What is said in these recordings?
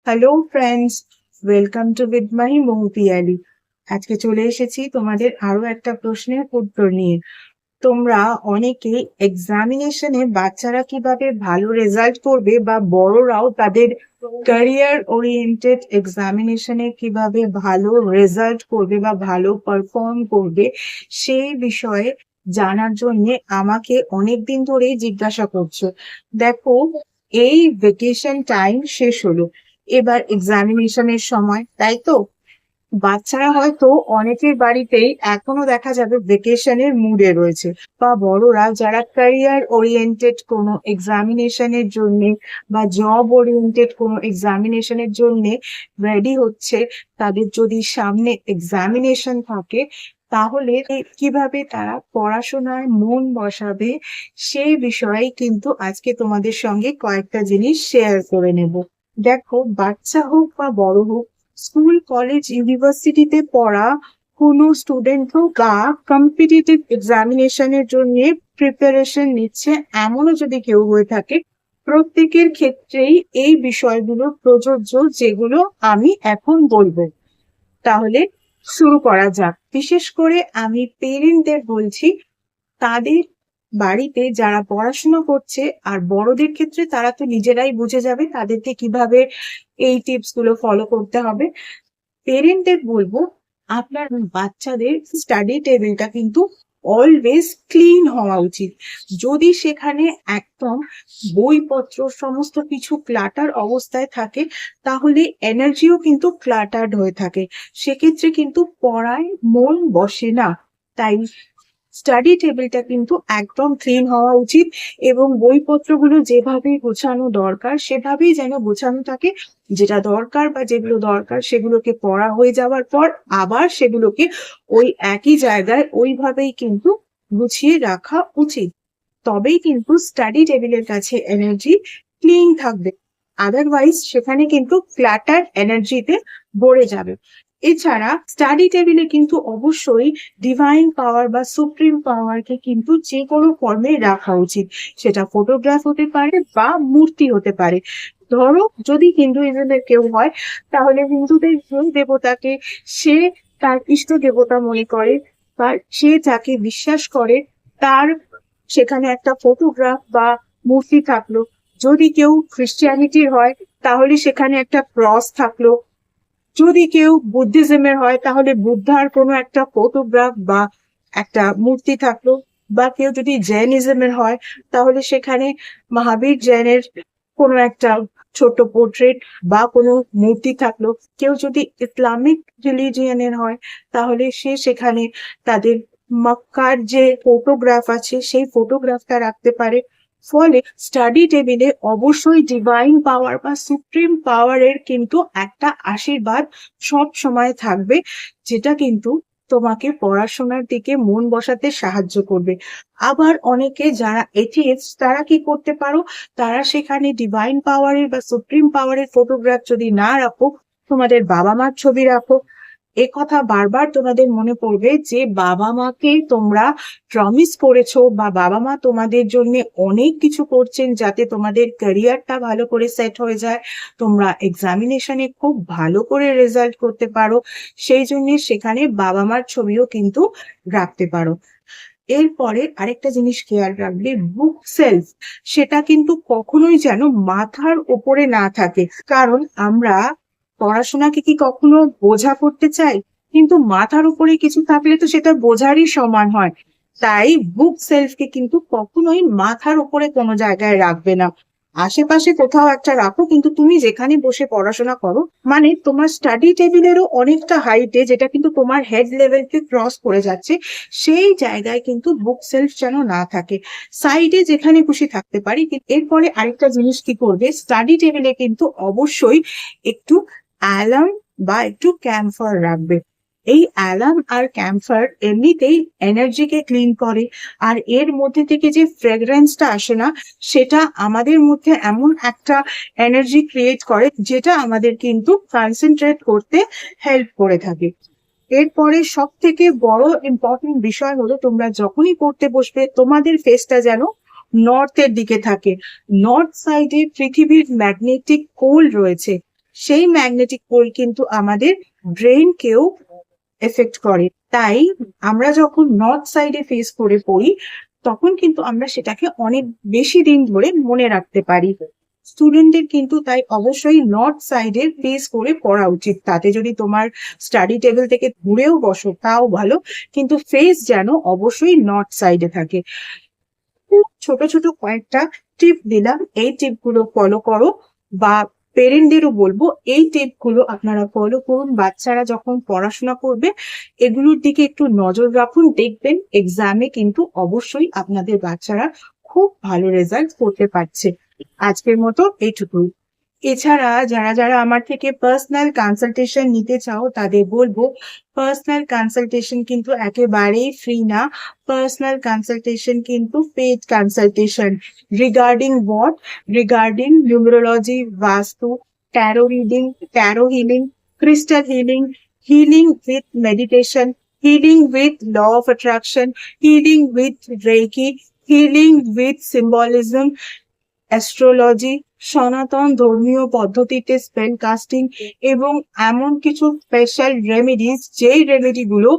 Hello friends, welcome to with my Mahupiyali. আজকে চলে এসেছি তোমাদের আরো একটা প্রশ্নের উত্তর নিয়ে। তোমরা অনেকে এক্সামিনেশনে বাচ্চারা কিভাবে ভালো রেজাল্ট করবে বা বড়রাও তাদের ক্যারিয়ার ওরিয়েন্টেড এক্সামিনেশনে কিভাবে ভালো রেজাল্ট করবে বা ভালো পারফর্ম করবে সেই বিষয়ে জানার জন্য আমাকে অনেকদিন ধরেই জিজ্ঞাসা করছো। দেখো, এই ভেকেশন টাইম শেষ হলো, এবার এক্সামিনেশনের সময়, তাই তো? বাচ্চারা হয়তো অনেকের বাড়িতেই এখনো দেখা যাবে ভেকেশনের মুডে রয়েছে, বা বড়রা যারা ক্যারিয়ার ওরিয়েন্টেড কোনো এক্সামিনেশনের জন্য বা জব ওরিয়েন্টেড কোনো এক্সামিনেশনের জন্য রেডি হচ্ছে, তাদের যদি সামনে এক্সামিনেশন থাকে তাহলে কিভাবে তারা পড়াশোনায় মন বসাবে সেই বিষয়ে কিন্তু আজকে তোমাদের সঙ্গে কয়েকটা জিনিস শেয়ার করে নেব। দেখো, বাচ্চা হোক বা বড় হোক, স্কুল কলেজ ইউনিভার্সিটিতে পড়া কোনো স্টুডেন্ট হোক বা কম্পিটিটিভ এক্সামিনেশনের জন্য প্রিপারেশন নিচ্ছে এমনও যদি কেউ হয়ে থাকে, প্রত্যেকের ক্ষেত্রেই এই বিষয়গুলো প্রযোজ্য যেগুলো আমি এখন বলবো। তাহলে শুরু করা যাক। বিশেষ করে আমি পেরেন্টদের বলছি, তাদের বাড়িতে যারা পড়াশোনা করছে, আর বড়দের ক্ষেত্রে তারা তো নিজেরাই বুঝে যাবে তাদেরকে কিভাবে এই টিপস গুলো ফলো করতে হবে। পেরেন্টদের বলবো, আপনার বাচ্চাদের স্টাডি টেবিলটা কিন্তু অলওয়েজ ক্লিন হওয়া উচিত। যদি সেখানে একদম বইপত্র সমস্ত কিছু ক্লাটার অবস্থায় থাকে, তাহলে এনার্জিও কিন্তু ক্লাটার্ড হয়ে থাকে, সেক্ষেত্রে কিন্তু পড়ায় মন বসে না। তাই স্টাডি টেবিলটা কিন্তু একদম ক্লিন হওয়া উচিত, এবং বইপত্রগুলো যেভাবে গোছানো দরকার সেভাবেই যেন গোছানো থাকে। যেটা দরকার বা যেগুলো দরকার সেগুলোকে পড়া হয়ে যাওয়ার পর আবার সেগুলোকে ওই একই জায়গায় ওইভাবেই কিন্তু গুছিয়ে রাখা উচিত। তবেই কিন্তু স্টাডি টেবিলের কাছে এনার্জি ক্লিন থাকবে, আদারওয়াইজ সেখানে কিন্তু ক্লাটার এনার্জিতে ভরে যাবে। এছাড়া স্টাডি টেবিলে কিন্তু অবশ্যই ডিভাইন পাওয়ার বা সুপ্রিম পাওয়ারকে কিন্তু যে কোনো ফর্মে রাখা উচিত। সেটা ফটোগ্রাফ হতে পারে বা মূর্তি হতে পারে। ধরো, যদি হিন্দুইজমের কেউ হয়, তাহলে হিন্দুদের যে দেবতাকে সে তার ইষ্ট দেবতা মনে করে বা সে যাকে বিশ্বাস করে, তার সেখানে একটা ফটোগ্রাফ বা মূর্তি থাকলো। যদি কেউ খ্রিস্টিয়ানিটির হয়, তাহলে সেখানে একটা ক্রস থাকলো। যদি কেউ বুদ্ধিজমের হয়, তাহলে বুদ্ধার কোনো একটা ফটোগ্রাফ বা একটা মূর্তি থাকলো। বা কেউ যদি জৈনিজমের হয়, তাহলে সেখানে মহাবীর জৈনের কোনো একটা ছোট পোর্ট্রেট বা কোনো মূর্তি থাকলো। কেউ যদি ইসলামিক রিলিজিয়নের হয়, তাহলে সে সেখানে তাদের মক্কার যে ফটোগ্রাফ আছে সেই ফটোগ্রাফটা রাখতে পারে। ফলে স্টাডি টেবিলে অবশ্যই ডিভাইন পাওয়ার বা সুপ্রিম পাওয়ারের কিন্তু একটা আশীর্বাদ সব সময় থাকবে, যেটা কিন্তু তোমাকে পড়াশোনার দিকে মন বসাতে সাহায্য করবে। আবার অনেকে যারা এথিস্ট, তারা কি করতে পারো, তারা সেখানে ডিভাইন পাওয়ারের বা সুপ্রিম পাওয়ারের ফটোগ্রাফ যদি না রাখো, তোমাদের বাবা মার ছবি রাখো। এ কথা বারবার তোমাদের মনে পড়বে যে বাবা মাকে তোমরা প্রমিস করেছো বা বাবা মা তোমাদের জন্য অনেক কিছু করছেন যাতে তোমাদের ক্যারিয়ারটা ভালো করে সেট হয়ে যায়, তোমরা এক্সামিনেশনে খুব ভালো করে রেজাল্ট করতে পারো। সেই জন্য সেখানে বাবা মার ছবিও কিন্তু রাখতে পারো। এরপরে আরেকটা জিনিস খেয়াল রাখবে, বুক সেলফ সেটা কিন্তু কখনোই যেন মাথার উপরে না থাকে। কারণ আমরা পড়াশোনাকে কি কখনো বোঝা করতে চাই? কিন্তু মাথার উপরে কিছু থাকলে তো সেটা বোঝারই সমান হয়। তাই বুক সেলফকে কিন্তু কখনোই মাথার উপরে কোনো জায়গায় রাখবে না, আশেপাশে কোথাও একটা রাখো, কিন্তু তুমি যেখানে বসে পড়াশোনা করো, মানে তোমার স্টাডি টেবিলেরও অনেকটা হাইটে, যেটা কিন্তু তোমার হেড লেভেলকে ক্রস করে যাচ্ছে, সেই জায়গায় কিন্তু বুক সেলফ যেন না থাকে। সাইডে যেখানে খুশি থাকতে পারি। এরপরে আরেকটা জিনিস কি করবে, স্টাডি টেবিলে কিন্তু অবশ্যই একটু অ্যালার্ম বা একটু ক্যাম্পার রাখবে। এই অ্যালার্ম আর ক্যাম্পার এমনিতেই এনার্জিকে ক্লিন করে, আর এর মধ্যে থেকে যে ফ্রেগ্রেন্সটা আসে না, সেটা আমাদের মধ্যে এমন একটা এনার্জি ক্রিয়েট করে যেটা আমাদের কিন্তু কনসেন্ট্রেট করতে হেল্প করে থাকে। এরপরে সব থেকে বড় ইম্পর্টেন্ট বিষয় হলো, তোমরা যখনই পড়তে বসবে তোমাদের ফেসটা যেন নর্থের দিকে থাকে। নর্থ সাইডে পৃথিবীর ম্যাগনেটিক পোল রয়েছে, সেই ম্যাগনেটিক পোল কিন্তু আমাদের ব্রেনকেও এফেক্ট করে। তাই আমরা যখন নর্থ সাইডে ফেস করে পড়ি তখন কিন্তু আমরা সেটাকে অনেক বেশি দিন ধরে মনে রাখতে পারি। স্টুডেন্টদের কিন্তু তাই অবশ্যই নর্থ সাইডে ফেস করে পড়া উচিত। তাতে যদি তোমার স্টাডি টেবিল থেকে দূরেও বসো তাও ভালো, কিন্তু ফেস যেন অবশ্যই নর্থ সাইডে থাকে। ছোট ছোট কয়েকটা টিপ দিলাম, এই টিপগুলো ফলো করো, বা পেরেন্টদেরও বলবো এই টিপগুলো আপনারা ফলো করুন। বাচ্চারা যখন পড়াশোনা করবে এগুলোর দিকে একটু নজর রাখুন, দেখবেন এক্সামে কিন্তু অবশ্যই আপনাদের বাচ্চারা খুব ভালো রেজাল্ট করতে পারছে। আজকের মতো এইটুকুই। এছাড়া যারা যারা আমার থেকে পার্সোনাল কনসালটেশন নিতে চাও তাদের বলবো, পার্সোনাল কনসালটেশন কিন্তু একেবারেই ফ্রি না। পার্সোনাল কনসালটেশন কিন্তু paid consultation. Regarding what? Regarding numerology, vastu, tarot reading, tarot healing, crystal healing, healing with meditation, healing with law of attraction, healing with reiki, healing with symbolism, astrology, সনাতন ধর্মীয় পদ্ধতিতে spell casting, এবং এমন কিছু special remedies যেই রেমেডিগুলো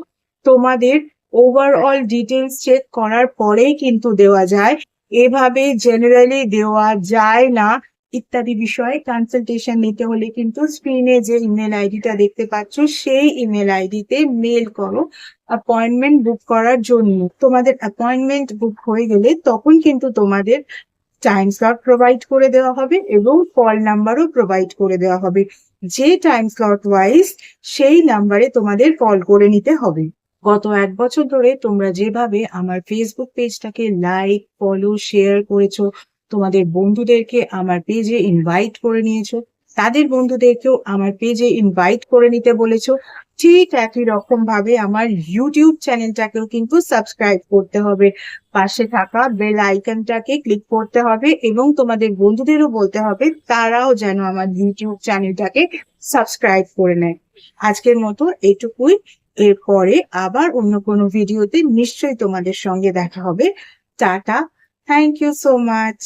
তোমাদের overall details check করার পরেই কিন্তু দেওয়া যায়, এভাবে জেনারেলি দেওয়া যায় না ইত্যাদি বিষয়ে কনসালটেশন নিতে হলে কিন্তু স্ক্রিনে যে ইমেল আইডিটা দেখতে পাচ্ছ সেই ইমেল আইডিতে মেল করো অ্যাপয়েন্টমেন্ট বুক করার জন্য। তোমাদের অ্যাপয়েন্টমেন্ট বুক হয়ে গেলে তখন কিন্তু তোমাদের টাইম স্লট প্রোভাইড করে দেওয়া হবে এবং কল নাম্বারও প্রোভাইড করে দেওয়া হবে। যে টাইম স্লট ওয়াইজ সেই নাম্বারে তোমাদের কল করে নিতে হবে। গত 1 বছর ধরে তোমরা যেভাবে আমার ফেসবুক পেজটাকে লাইক, ফলো, শেয়ার করেছো, তোমাদের বন্ধুদেরকে আমার পেজে ইনভাইট করে নিয়েছো, তাদের বন্ধুদেরকেও আমার পেজে ইনভাইট করে নিতে বলেছো, ঠিক একই রকম ভাবে আমার ইউটিউব চ্যানেলটাকেও কিন্তু সাবস্ক্রাইব করতে হবে। পাশে থাকা বেল আইকনটাকে ক্লিক করতে হবে এবং তোমাদের বন্ধুদেরও বলতে হবে তারাও যেন আমার ইউটিউব চ্যানেলটাকে সাবস্ক্রাইব করে নেয়। আজকের মতো এইটুকুই। এরপরে আবার অন্য কোনো ভিডিওতে নিশ্চয়ই তোমাদের সঙ্গে দেখা হবে। Tata, thank you so much.